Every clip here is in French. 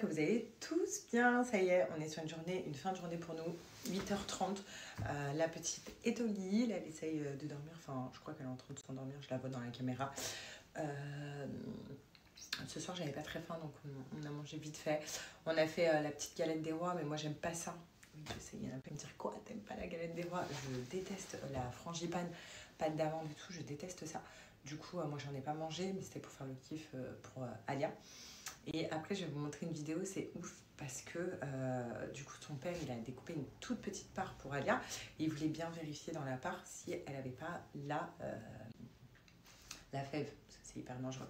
que vous allez tous bien. Ça y est, on est sur une fin de journée pour nous, 8h30. La petite est au lit, elle essaye de dormir. Enfin, je crois qu'elle est en train de s'endormir, je la vois dans la caméra. Ce soir, j'avais pas très faim, donc on a mangé vite fait. On a fait la petite galette des rois, mais moi, j'aime pas ça. Oui, je sais, il y en a plein qui me dire quoi, t'aimes pas la galette des rois? Je déteste la frangipane, pâte d'amande et tout, je déteste ça. Du coup, moi, j'en ai pas mangé, mais c'était pour faire le kiff pour Alia. Et après, je vais vous montrer une vidéo, c'est ouf, parce que du coup, son père, il a découpé une toute petite part pour Alia. Et il voulait bien vérifier dans la part si elle n'avait pas la fève, parce que c'est hyper dangereux.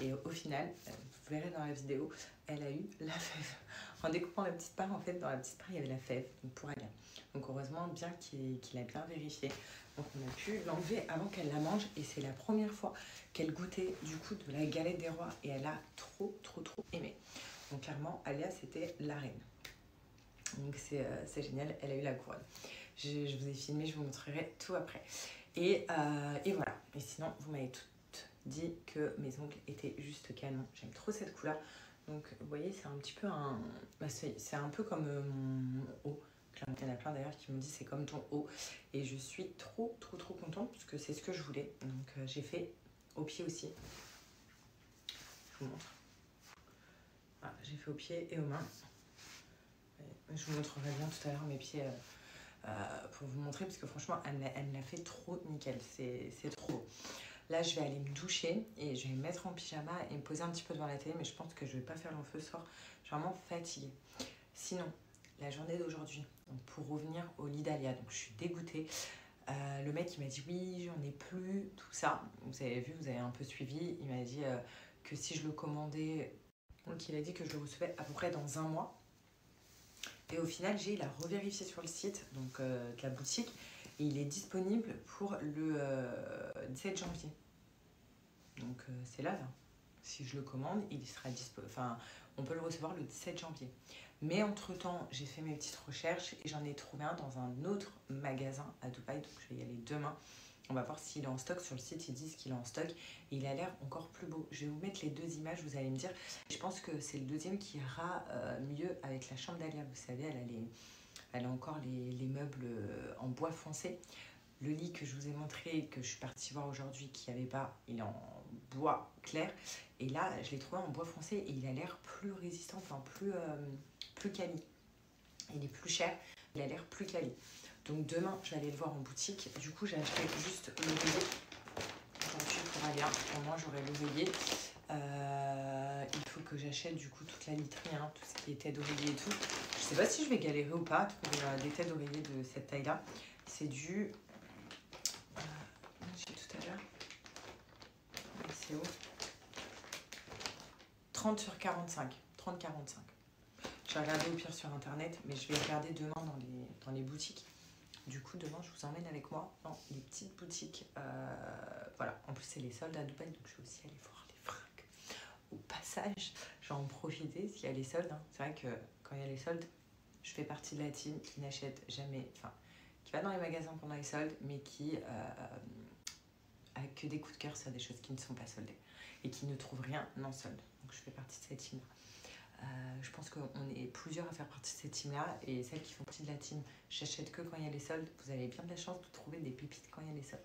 Et au final, vous verrez dans la vidéo, elle a eu la fève. En découpant la petite part, en fait, dans la petite part, il y avait la fève, donc pour Alia. Donc heureusement, bien qu'il a bien vérifié. Donc on a pu l'enlever avant qu'elle la mange. Et c'est la première fois qu'elle goûtait du coup de la galette des rois. Et elle a trop aimé. Donc clairement, Alia, c'était la reine. Donc c'est génial, elle a eu la couronne. Je vous ai filmé, je vous montrerai tout après. Et voilà. Et sinon, vous m'avez toutes dit que mes ongles étaient juste canon. J'aime trop cette couleur. Donc vous voyez, c'est un petit peu un... Bah, c'est un peu comme mon haut. Il y en a plein d'ailleurs qui me disent c'est comme ton haut. Et je suis trop contente puisque c'est ce que je voulais. Donc j'ai fait au pied aussi. Je vous montre. Voilà, j'ai fait au pied et aux mains. Je vous montrerai bien tout à l'heure mes pieds pour vous montrer parce que franchement elle me l'a fait trop nickel. C'est trop beau. Là je vais aller me doucher et je vais me mettre en pyjama et me poser un petit peu devant la télé. Mais je pense que je vais pas faire long feu ce soir. Je suis vraiment fatiguée. Sinon, la journée d'aujourd'hui, pour revenir au lit d'Alia, donc je suis dégoûtée. Le mec il m'a dit oui, j'en ai plus, tout ça. Vous avez vu, vous avez un peu suivi. Il m'a dit que si je le commandais, donc il a dit que je le recevais à peu près dans 1 mois. Et au final, il a revérifié sur le site donc, de la boutique et il est disponible pour le 17 janvier. Donc c'est là. Si je le commande, il sera disponible. Enfin, on peut le recevoir le 17 janvier. Mais entre-temps, j'ai fait mes petites recherches et j'en ai trouvé un dans un autre magasin à Dubaï. Donc je vais y aller demain. On va voir s'il est en stock. Sur le site, ils disent qu'il est en stock. Et il a l'air encore plus beau. Je vais vous mettre les deux images, vous allez me dire. Je pense que c'est le deuxième qui ira mieux avec la chambre d'Alia. Vous savez, elle a encore les meubles en bois foncé. Le lit que je vous ai montré, que je suis partie voir aujourd'hui, qui n'y avait pas, il est en bois clair. Et là, je l'ai trouvé en bois foncé et il a l'air plus résistant, enfin plus quali. Il est plus cher, il a l'air plus quali. Donc demain, je vais aller le voir en boutique. Du coup, j'ai acheté juste l'oreiller aujourd'hui pour Alia. Au moins, j'aurai l'oreiller. Il faut que j'achète du coup toute la literie, hein, tout ce qui est tête d'oreiller et tout. Je sais pas si je vais galérer ou pas à trouver des têtes d'oreiller de cette taille-là. C'est du... j'ai tout à l'heure. C'est où 30 sur 45. 30-45. Je vais regarder au pire sur internet, mais je vais regarder demain dans les boutiques. Du coup, demain, je vous emmène avec moi dans les petites boutiques. Voilà, en plus, c'est les soldes à Dubaï, donc je vais aussi aller voir les fringues. Au passage, je vais en profiter s'il y a les soldes. Hein. C'est vrai que quand il y a les soldes, je fais partie de la team qui n'achète jamais, enfin, qui va dans les magasins pendant les soldes, mais qui a que des coups de cœur sur des choses qui ne sont pas soldées et qui ne trouvent rien en solde. Donc, je fais partie de cette team-là. Je pense qu'on est plusieurs à faire partie de cette team-là et celles qui font partie de la team j'achète que quand il y a les soldes, vous avez bien de la chance de trouver des pépites quand il y a les soldes.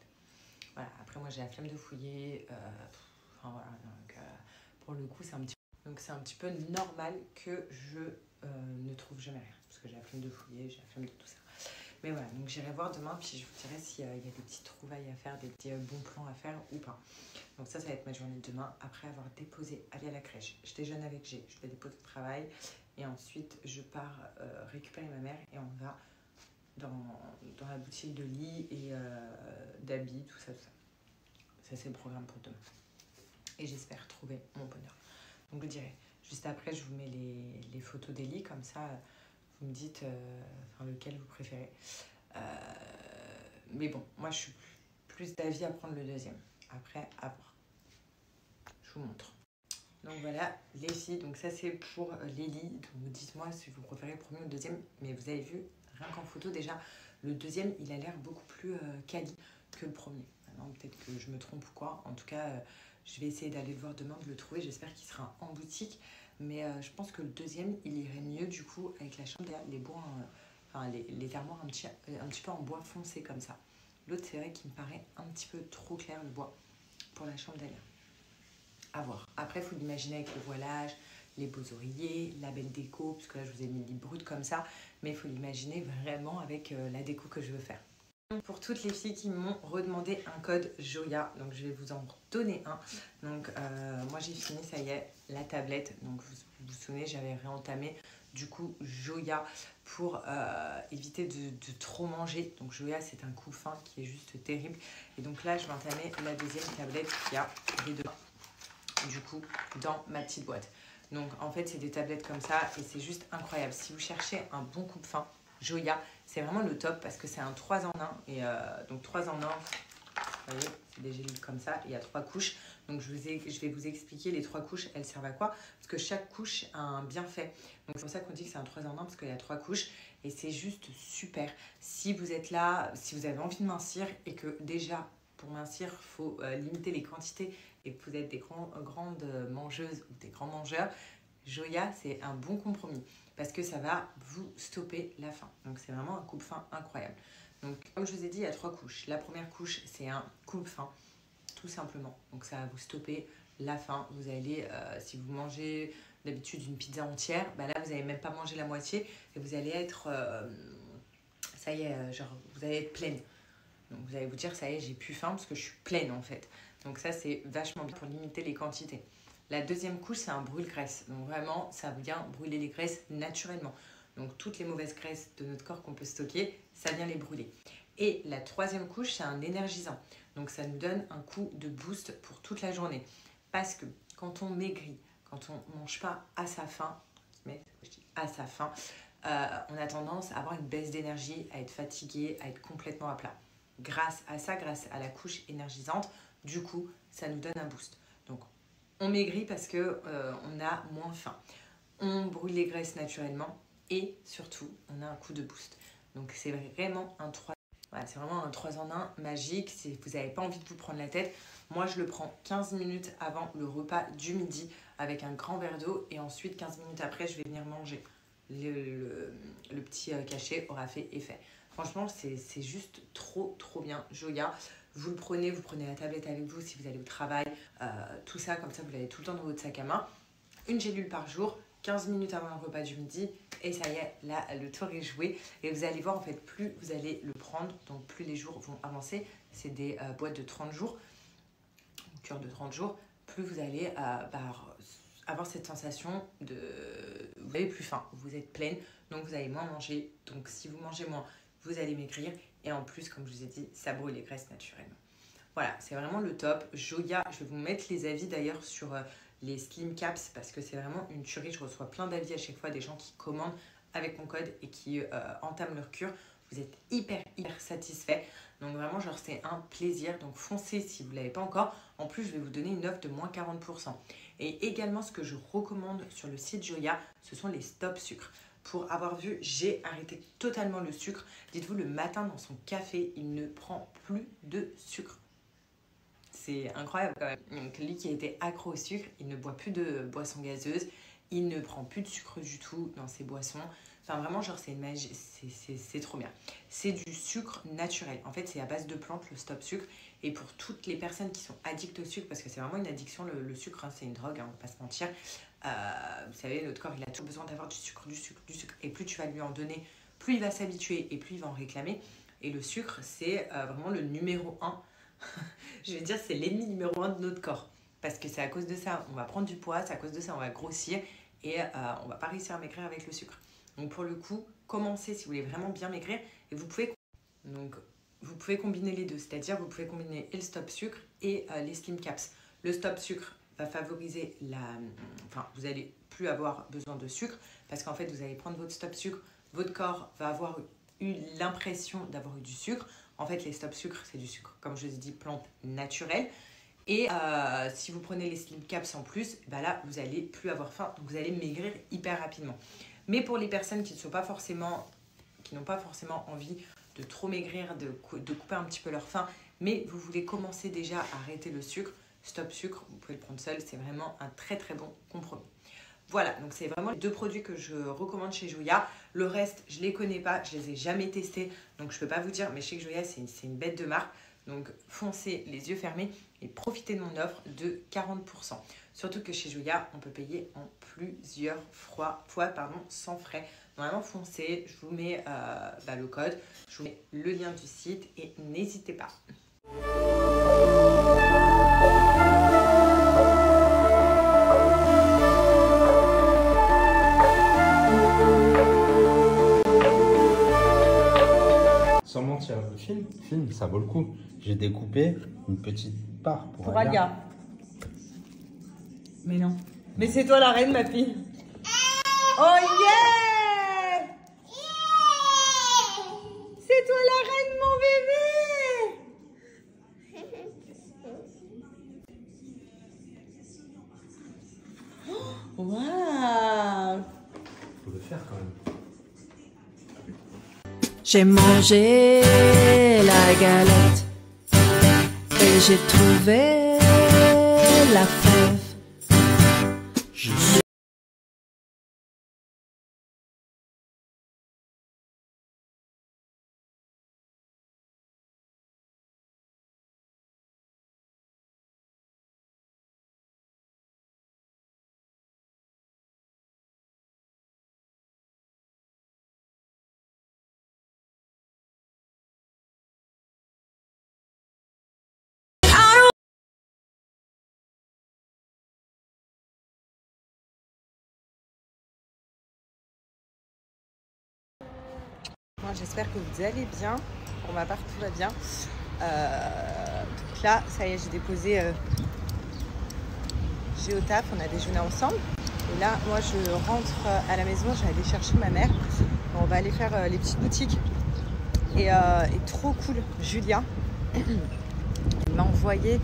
Voilà, après moi j'ai la flemme de fouiller, enfin voilà, donc pour le coup c'est un petit peu normal que je ne trouve jamais rien parce que j'ai la flemme de fouiller, j'ai la flemme de tout ça. Mais voilà, donc j'irai voir demain puis je vous dirai s'il y a des petites trouvailles à faire, des petits bons plans à faire ou pas. Donc ça va être ma journée de demain, après avoir déposé Ali à la crèche. Je déjeune avec G, je le dépose au travail et ensuite je pars récupérer ma mère et on va dans la boutique de lit et d'habits, tout ça. Ça c'est le programme pour demain. Et j'espère trouver mon bonheur. Donc je dirai, juste après je vous mets les photos des lits, comme ça vous me dites lequel vous préférez. Mais bon, moi je suis plus d'avis à prendre le deuxième. Après, à voir. Je vous montre. Donc voilà, les filles, donc ça c'est pour les lits. Donc dites-moi si vous préférez le premier ou le deuxième. Mais vous avez vu, rien qu'en photo déjà, le deuxième il a l'air beaucoup plus quali que le premier. Maintenant peut-être que je me trompe ou quoi. En tout cas, je vais essayer d'aller le voir demain, de le trouver. J'espère qu'il sera en boutique. Mais je pense que le deuxième, il irait mieux du coup avec la chambre derrière, les bois, les armoires un petit peu en bois foncé comme ça. L'autre, c'est vrai qu'il me paraît un petit peu trop clair le bois pour la chambre derrière. À voir. Après, il faut l'imaginer avec le voilage, les beaux oreillers, la belle déco, parce que là, je vous ai mis des brutes comme ça, mais il faut l'imaginer vraiment avec la déco que je veux faire. Pour toutes les filles qui m'ont redemandé un code Joya, donc je vais vous en donner un. Donc moi j'ai fini, ça y est, la tablette. Donc vous vous souvenez, j'avais réentamé du coup Joya pour éviter de trop manger. Donc Joya, c'est un coup fin qui est juste terrible. Et donc là, je vais entamer la deuxième tablette qui a les deux du coup dans ma petite boîte. Donc en fait, c'est des tablettes comme ça et c'est juste incroyable. Si vous cherchez un bon coupe-fin, Joya, c'est vraiment le top parce que c'est un 3 en 1. Et donc 3 en 1, vous voyez, c'est des gélules comme ça. Il y a 3 couches. Donc je vais vous expliquer les 3 couches, elles servent à quoi? Parce que chaque couche a un bienfait. Donc c'est pour ça qu'on dit que c'est un 3 en 1 parce qu'il y a 3 couches. Et c'est juste super. Si vous êtes là, si vous avez envie de mincir et que déjà, pour mincir, il faut limiter les quantités et que vous êtes des grandes mangeuses ou des grands mangeurs, Joya, c'est un bon compromis parce que ça va vous stopper la faim. Donc, c'est vraiment un coupe-faim incroyable. Donc, comme je vous ai dit, il y a 3 couches. La première couche, c'est un coupe-faim, tout simplement. Donc, ça va vous stopper la faim. Vous allez, si vous mangez d'habitude une pizza entière, bah là, vous n'allez même pas manger la moitié et vous allez être, ça y est, genre, vous allez être pleine. Donc, vous allez vous dire, ça y est, j'ai plus faim parce que je suis pleine en fait. Donc, ça, c'est vachement bien pour limiter les quantités. La deuxième couche, c'est un brûle-graisse. Donc vraiment, ça vient brûler les graisses naturellement. Donc toutes les mauvaises graisses de notre corps qu'on peut stocker, ça vient les brûler. Et la troisième couche, c'est un énergisant. Donc ça nous donne un coup de boost pour toute la journée. Parce que quand on maigrit, quand on ne mange pas à sa faim, on a tendance à avoir une baisse d'énergie, à être fatigué, à être complètement à plat. Grâce à ça, grâce à la couche énergisante, du coup, ça nous donne un boost. Donc on maigrit parce qu'on a moins faim. On brûle les graisses naturellement et surtout, on a un coup de boost. Donc, c'est vraiment un 3. Voilà, c'est vraiment un 3 en 1 magique. Si vous n'avez pas envie de vous prendre la tête, moi, je le prends 15 minutes avant le repas du midi avec un grand verre d'eau. Et ensuite, 15 minutes après, je vais venir manger. Le petit cachet aura fait effet. Franchement, c'est juste trop, trop bien. Joya. Vous le prenez, vous prenez la tablette avec vous si vous allez au travail, tout ça, comme ça vous l'avez tout le temps dans votre sac à main. Une gélule par jour, 15 minutes avant le repas du midi, et ça y est, là, le tour est joué. Et vous allez voir, en fait, plus vous allez le prendre, donc plus les jours vont avancer. C'est des boîtes de 30 jours, une cure de 30 jours, plus vous allez avoir cette sensation de... Vous n'avez plus faim, vous êtes pleine, donc vous allez moins manger. Donc si vous mangez moins, vous allez maigrir. Et en plus, comme je vous ai dit, ça brûle les graisses naturellement. Voilà, c'est vraiment le top. Joya, je vais vous mettre les avis d'ailleurs sur les Slim Caps parce que c'est vraiment une tuerie. Je reçois plein d'avis à chaque fois des gens qui commandent avec mon code et qui entament leur cure. Vous êtes hyper satisfaits. Donc vraiment, genre, c'est un plaisir. Donc foncez si vous ne l'avez pas encore. En plus, je vais vous donner une offre de moins 40%. Et également, ce que je recommande sur le site Joya, ce sont les stop sucre. Pour avoir vu, j'ai arrêté totalement le sucre. Dites-vous, le matin dans son café, il ne prend plus de sucre. C'est incroyable quand même. Donc lui qui a été accro au sucre, il ne boit plus de boissons gazeuses, il ne prend plus de sucre du tout dans ses boissons. Enfin vraiment, genre c'est une magie, c'est trop bien. C'est du sucre naturel. En fait, c'est à base de plantes, le stop sucre. Et pour toutes les personnes qui sont addictes au sucre, parce que c'est vraiment une addiction, le sucre, hein, c'est une drogue, hein, on va pas se mentir. Vous savez, notre corps, il a toujours besoin d'avoir du sucre. Et plus tu vas lui en donner, plus il va s'habituer et plus il va en réclamer. Et le sucre, c'est vraiment le numéro 1. Je vais dire, c'est l'ennemi numéro 1 de notre corps. Parce que c'est à cause de ça, on va prendre du poids, c'est à cause de ça, on va grossir et on va pas réussir à maigrir avec le sucre. Donc pour le coup, commencez si vous voulez vraiment bien maigrir et vous pouvez combiner les deux. C'est-à-dire, vous pouvez combiner le stop sucre et les Slim Caps. Le stop sucre va favoriser vous n'allez plus avoir besoin de sucre parce qu'en fait, vous allez prendre votre stop sucre, votre corps va avoir eu l'impression d'avoir eu du sucre. En fait, les stop sucre, c'est du sucre, comme je vous ai dit, plante naturelle. Et si vous prenez les Slim Caps en plus, bah là, vous n'allez plus avoir faim, donc vous allez maigrir hyper rapidement. Mais pour les personnes qui n'ont pas forcément envie de trop maigrir, de couper un petit peu leur faim, mais vous voulez commencer déjà à arrêter le sucre, stop sucre, vous pouvez le prendre seul, c'est vraiment un très très bon compromis. Voilà, donc c'est vraiment les 2 produits que je recommande chez Jouya. Le reste, je les connais pas, je les ai jamais testés, donc je peux pas vous dire, mais je sais que Jouya, c'est une bête de marque. Donc foncez les yeux fermés et profitez de mon offre de 40%. Surtout que chez Jouya, on peut payer en plusieurs fois sans frais. Vraiment foncez, je vous mets le code, je vous mets le lien du site et n'hésitez pas. Sans mentir, le film, ça vaut le coup. J'ai découpé une petite part pour Alia. Mais non. Mais c'est toi la reine, ma fille. Oh yeah! C'est toi la reine, mon bébé! Waouh! Faut le faire quand même. J'ai mangé la galette et j'ai trouvé la fève. J'espère que vous allez bien. Pour ma part, tout va bien. Donc là, ça y est, j'ai déposé au taf. On a déjeuné ensemble. Et là, moi, je rentre à la maison. Je vais aller chercher ma mère. On va aller faire les petites boutiques. Et trop cool, Julia. Elle m'a envoyé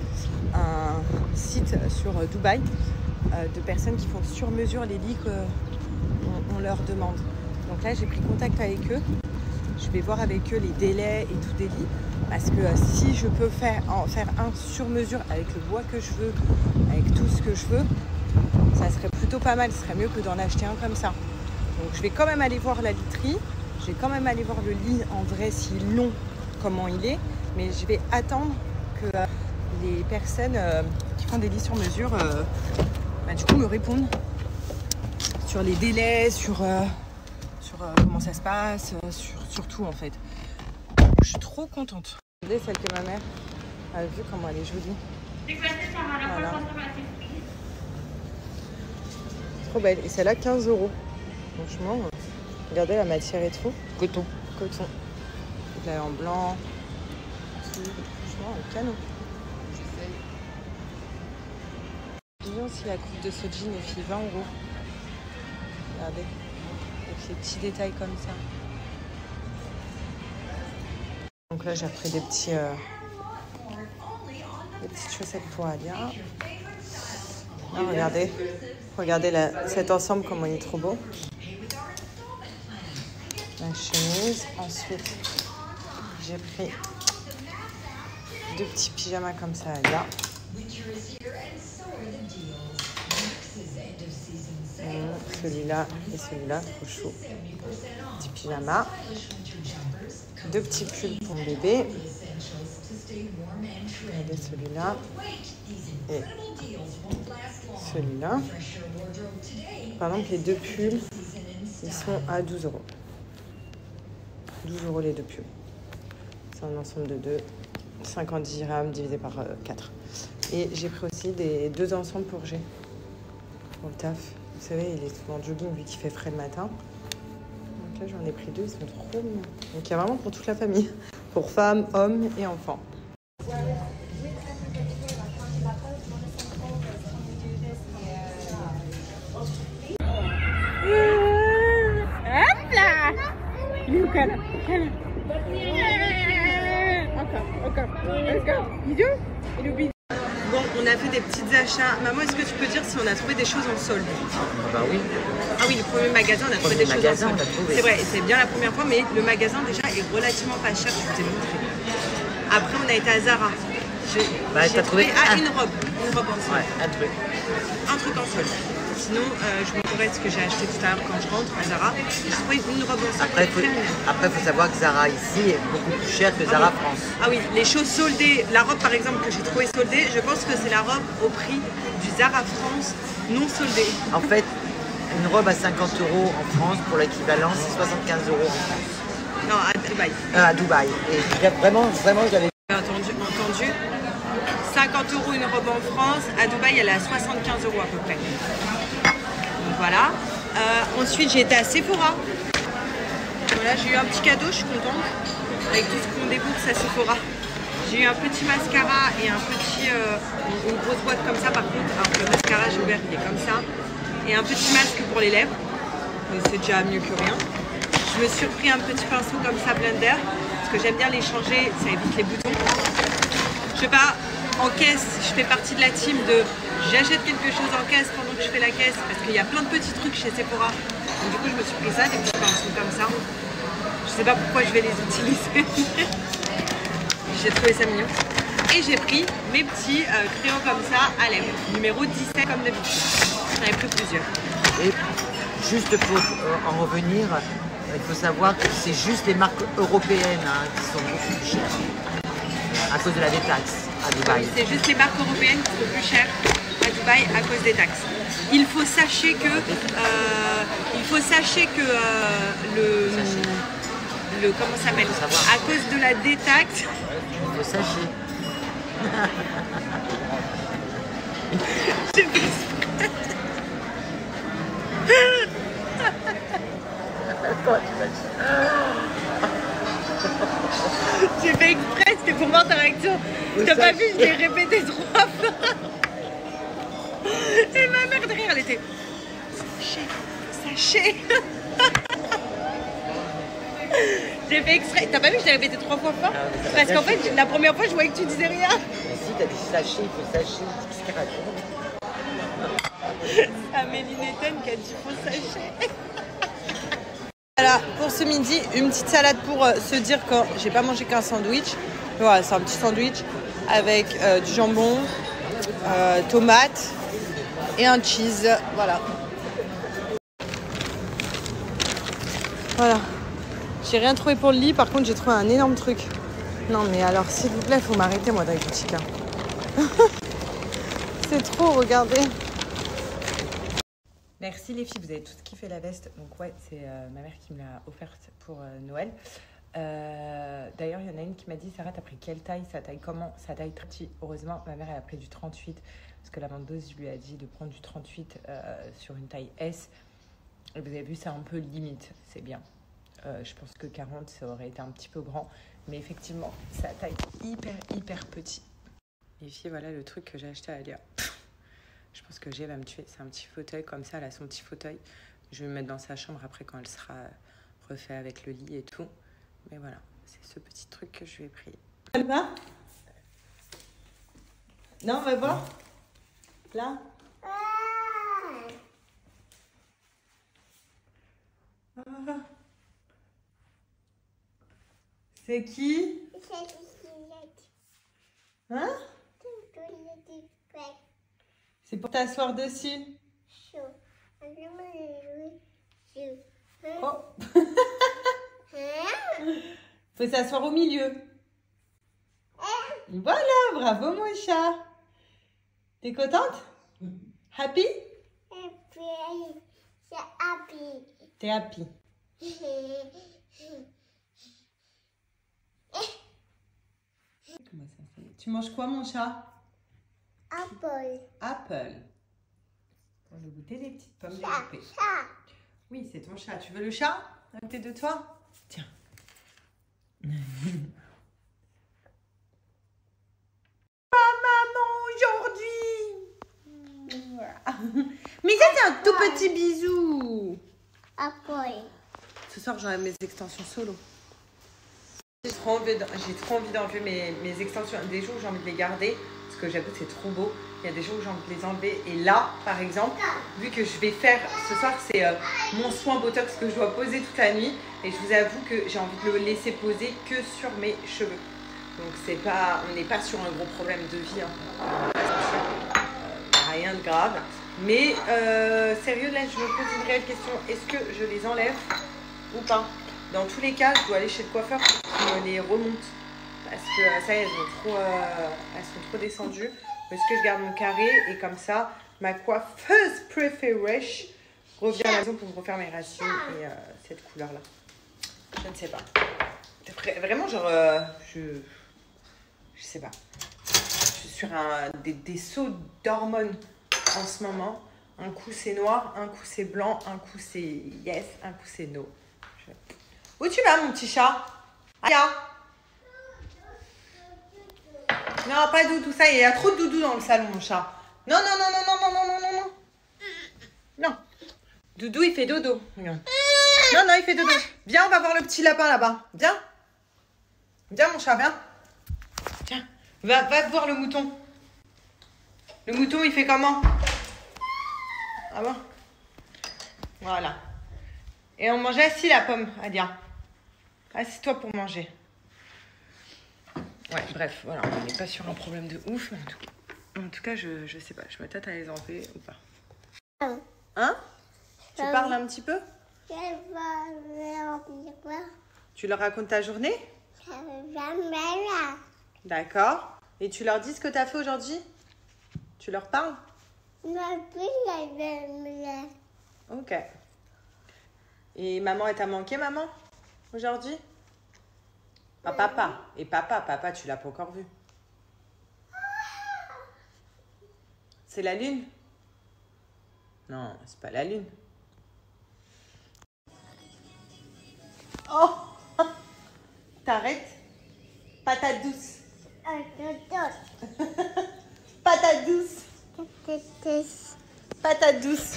un site sur Dubaï de personnes qui font sur mesure les lits qu'on leur demande. Donc là, j'ai pris contact avec eux. Je vais voir avec eux les délais et tout des lits. Parce que si je peux en faire un sur mesure avec le bois que je veux, avec tout ce que je veux, ça serait plutôt pas mal. Ce serait mieux que d'en acheter un comme ça. Donc je vais quand même aller voir la literie. Je vais quand même aller voir le lit en vrai, s'il long, comment il est. Mais je vais attendre que les personnes qui font des lits sur mesure, du coup, me répondent sur les délais, sur comment ça se passe, sur tout en fait. Je suis trop contente. Regardez celle que ma mère a vue, comment elle est jolie. Voilà. Trop belle. Et celle-là, 15 €. Franchement, regardez la matière et tout. Coton. Coton. Donc là, elle est en blanc. Franchement, un canon. J'aime bien aussi la coupe de ce jean, elle fait 20 €. Regardez. Avec les petits détails comme ça. Donc là, j'ai pris des petites chaussettes pour Alia. Là, regardez cet ensemble, comment il est trop beau. La chemise. Ensuite, j'ai pris 2 petits pyjamas comme ça, Alia. Celui-là et celui-là, trop chaud. Petit pyjama. 2 petits pulls pour mon bébé. Regardez celui-là. Et celui-là. Par exemple, les 2 pulls, ils sont à 12 €. 12 € les 2 pulls. C'est un ensemble de 2. 50 dirhams divisé par 4. Et j'ai pris aussi des 2 ensembles pour G. Pour le taf. Vous savez, il est souvent en jogging vu qu'il fait frais le matin. Donc là, j'en ai pris 2, ils sont trop mignons. Donc il y a vraiment pour toute la famille. Pour femmes, hommes et enfants. Hop là! Lucas, encore. Let's go. Bisous. Bon, on a fait des petits achats. Maman, est-ce que tu peux dire si on a trouvé des choses en solde? Bah oui. Ah oui, le premier magasin, on a trouvé des choses en solde. C'est vrai, c'est bien la première fois, mais le magasin déjà est relativement pas cher, je vous ai montré. Après, on a été à Zara. Je J'ai trouvé une robe en solde. Ouais, un truc. Un truc en solde. Sinon, je vous montrerai ce que j'ai acheté tout à l'heure quand je rentre à Zara. J'ai trouvé une robe en solde. Après, il faut savoir que Zara ici est beaucoup plus cher que Zara France. Ah oui, les choses soldées. La robe par exemple que j'ai trouvée soldée, je pense que c'est la robe au prix du Zara France non soldée. En fait, une robe à 50 € en France, pour l'équivalent, c'est 75 € en France. Non, à Dubaï. À Dubaï. Et vraiment, j'avais entendu. 50 € une robe en France, à Dubaï elle est à 75 € à peu près. Donc voilà. Ensuite j'ai été à Sephora. Voilà, j'ai eu un petit cadeau, je suis contente. Avec tout ce qu'on débourse à Sephora. J'ai eu un petit mascara et une grosse boîte comme ça par contre. Alors que le mascara j'ai ouvert, il est comme ça. Et un petit masque pour les lèvres. C'est déjà mieux que rien. Je me suis repris un petit pinceau comme ça blender. Parce que j'aime bien les changer, ça évite les boutons. Je sais pas, en caisse, je fais partie de la team de j'achète quelque chose en caisse pendant que je fais la caisse parce qu'il y a plein de petits trucs chez Sephora. Donc du coup je me suis pris ça, des petits pinceaux comme ça. Je sais pas pourquoi je vais les utiliser. J'ai trouvé ça mignon. Et j'ai pris mes petits crayons comme ça à lèvres, numéro 17 comme d'habitude. J'en ai pris plusieurs. Et juste pour en revenir, il faut savoir que c'est juste les marques européennes qui sont beaucoup plus chères. À cause de la détaxe à Dubaï. C'est juste les marques européennes qui sont plus chères à Dubaï à cause des taxes. Il faut sachez que, le comment ça s'appelle, à cause de la détaxe. Il faut sachez. J'ai fait exprès. J'ai fait exprès, c'était pour voir ta réaction. T'as pas vu, je l'ai répété 3 fois. Et ma mère derrière, elle était sachez. J'ai fait exprès. T'as pas vu, je l'ai répété 3 fois fort. Parce qu'en fait, la première fois, je voyais que tu disais rien. Mais si, t'as dit sachez, il faut sacher. Qu'est-ce qu'elle raconte? Amélie Néten qui a dit faut sachez. Voilà, pour ce midi, une petite salade pour se dire quand j'ai pas mangé qu'un sandwich. Voilà, c'est un petit sandwich avec du jambon, tomates et un cheese. Voilà. Voilà. J'ai rien trouvé pour le lit, par contre j'ai trouvé un énorme truc. Non mais alors s'il vous plaît, faut m'arrêter moi dans les boutiques. C'est trop, regardez. Merci les filles, vous avez toutes kiffé la veste. Donc ouais, c'est ma mère qui me l'a offerte pour Noël. D'ailleurs, il y en a une qui m'a dit, Sarah, t'as pris quelle taille? Ça taille comment? Ça taille très petit. Heureusement, ma mère, elle a pris du 38. Parce que la vendeuse lui a dit de prendre du 38 sur une taille S. Et vous avez vu, c'est un peu limite. C'est bien. Je pense que 40, ça aurait été un petit peu grand. Mais effectivement, ça taille hyper petit. Les filles, voilà le truc que j'ai acheté à Alia. Je pense que G va me tuer. C'est un petit fauteuil comme ça, elle a son petit fauteuil. Je vais me mettre dans sa chambre après quand elle sera refait avec le lit et tout. Mais voilà, c'est ce petit truc que je lui ai pris. Elle va? Non, on va voir. Là. C'est qui? Hein? C'est pour t'asseoir dessus. Oh. Faut s'asseoir au milieu. Voilà, bravo mon chat. T'es contente? Happy? T'es happy. Comment ça fait? Tu manges quoi mon chat? Apple. On va goûter des petites pommes découpées. Oui, c'est ton chat. Tu veux le chat à côté de toi? Tiens. Pas maman aujourd'hui. Mais ça c'est un tout petit bisou. Ce soir j'aurai mes extensions solo. J'ai trop envie d'enlever mes extensions. Des jours où j'ai envie de les garder. Parce que j'avoue c'est trop beau. Il y a des jours où j'ai envie de les enlever. Et là, par exemple, vu que je vais faire ce soir, c'est mon soin Botox que je dois poser toute la nuit. Et je vous avoue que j'ai envie de le laisser poser que sur mes cheveux. Donc c'est pas, on n'est pas sur un gros problème de vie, hein. Rien de grave. Mais sérieux, là je me pose une réelle question. Est-ce que je les enlève ou pas? Dans tous les cas, je dois aller chez le coiffeur pour qu'il me les remonte. Parce que ça y est, elles sont trop descendues. Est-ce que je garde mon carré et comme ça, ma coiffeuse préférée revient à la maison pour me refaire mes racines et cette couleur-là. Je ne sais pas. Vraiment, genre, je sais pas. Je suis sur des sauts d'hormones en ce moment. Un coup c'est noir, un coup c'est blanc, un coup c'est yes, un coup c'est no. Où tu vas, mon petit chat? Aya? Non, pas doudou, ça y est, il y a trop de doudou dans le salon, mon chat. Non, non, non, non, non, non, non, non, non. Non. Doudou, il fait dodo. Regarde. Non, non, il fait dodo. Viens, on va voir le petit lapin là-bas. Viens. Viens, mon chat, viens. Tiens, va voir le mouton. Le mouton, il fait comment? Ah bon? Voilà. Et on mangeait assis la pomme, Adia. Assis-toi pour manger. Ouais, bref, voilà, on n'est pas sur un problème de ouf, mais en tout cas, je sais pas, je me tâte à les enlever ou pas. Hein? Tu parles un petit peu? Tu leur racontes ta journée? D'accord. Et tu leur dis ce que tu as fait aujourd'hui? Tu leur parles? Ok. Et maman, elle t'a manqué, maman, aujourd'hui? Ah, papa. Et papa, tu l'as pas encore vu. C'est la lune? Non, c'est pas la lune. Oh! T'arrêtes? Patate douce. Patate douce. Patate douce.